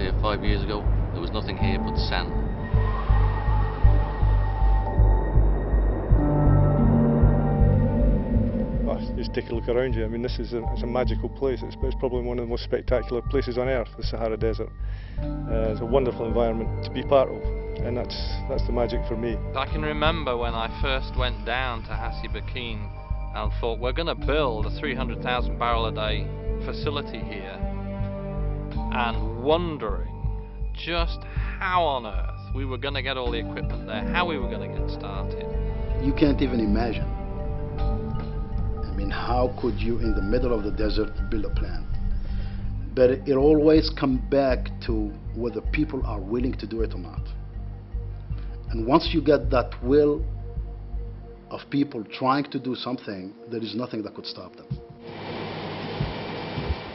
here 5 years ago, there was nothing here but sand. Just take a look around you. I mean, it's a magical place. It's probably one of the most spectacular places on earth, the Sahara Desert. It's a wonderful environment to be part of, and that's the magic for me. I can remember when I first went down to Hassi Burkina and thought, we're going to build a 300,000 barrel a day facility here, and wondering just how on earth we were going to get all the equipment there, how we were going to get started. You can't even imagine. I mean, how could you, in the middle of the desert, build a plant? But it always comes back to whether people are willing to do it or not. And once you get that will of people trying to do something, there is nothing that could stop them.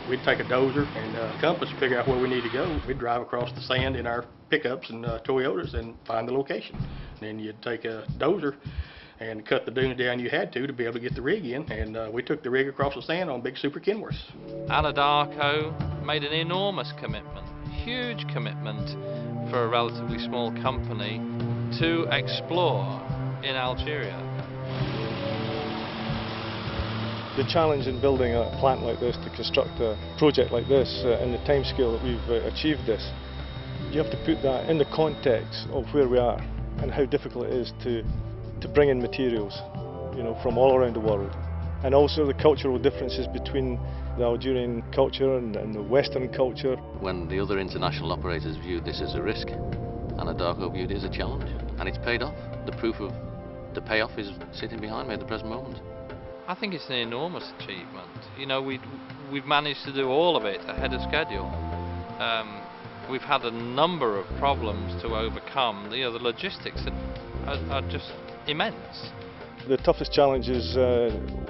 We'd take a dozer and a compass to figure out where we need to go. We'd drive across the sand in our pickups and Toyotas and find the location. And then you'd take a dozer and cut the dunes down you had to be able to get the rig in, and we took the rig across the sand on big super Kenworths. Anadarko made an enormous commitment, huge commitment for a relatively small company to explore in Algeria. The challenge in building a plant like this, to construct a project like this, in the time scale that we've achieved this, you have to put that in the context of where we are and how difficult it is to bring in materials, you know, from all around the world, and also the cultural differences between the Algerian culture and the Western culture. When the other international operators viewed this as a risk, Anadarko viewed it as a challenge, and it's paid off. The proof of the payoff is sitting behind me at the present moment. I think it's an enormous achievement. You know, we've managed to do all of it ahead of schedule. We've had a number of problems to overcome. You know, the logistics are just immense. The toughest challenge is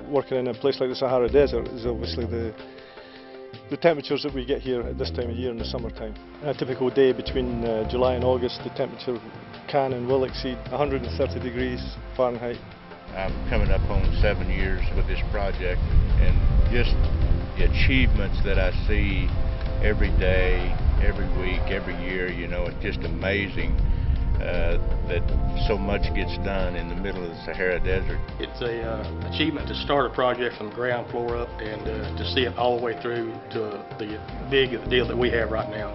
working in a place like the Sahara Desert is obviously the temperatures that we get here at this time of year in the summertime. A typical day between July and August, the temperature can and will exceed 130 degrees Fahrenheit. I'm coming up on 7 years with this project, and just the achievements that I see every day, every week, every year, you know, it's just amazing that so much gets done in the middle of the Sahara Desert. It's an achievement to start a project from the ground floor up and to see it all the way through to the big deal that we have right now.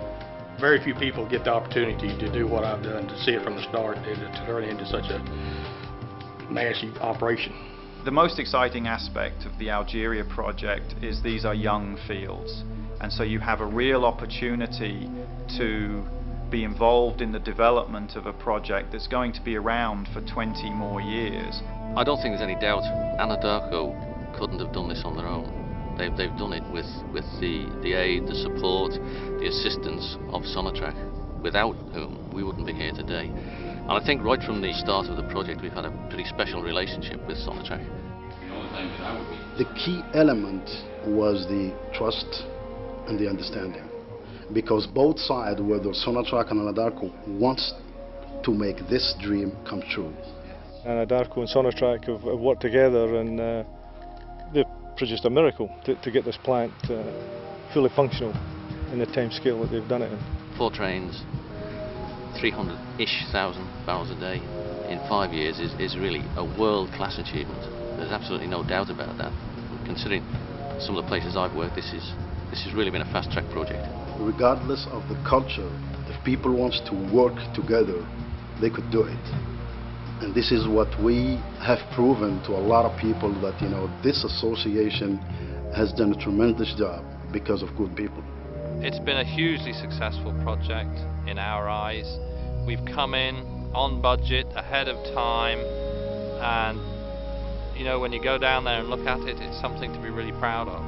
Very few people get the opportunity to do what I've done, to see it from the start and to turn it into such a massive operation. The most exciting aspect of the Algeria project is these are young fields, and so you have a real opportunity to be involved in the development of a project that's going to be around for 20 more years. I don't think there's any doubt Anadarko couldn't have done this on their own. They've done it with the aid, the support, the assistance of Sonatrach, without whom we wouldn't be here today. And I think right from the start of the project we've had a pretty special relationship with Sonatrach. The key element was the trust and the understanding, because both sides, whether Sonatrach and Anadarko, wants to make this dream come true. Anadarko and Sonatrach have worked together, and they've produced a miracle to get this plant fully functional in the time scale that they've done it in. 4 trains, 300-ish thousand barrels a day in 5 years is really a world-class achievement. There's absolutely no doubt about that. Considering some of the places I've worked, this has really been a fast-track project. Regardless of the culture, if people want to work together, they could do it. And this is what we have proven to a lot of people, that, you know, this association has done a tremendous job because of good people. It's been a hugely successful project in our eyes. We've come in on budget, ahead of time, and you know, when you go down there and look at it, it's something to be really proud of.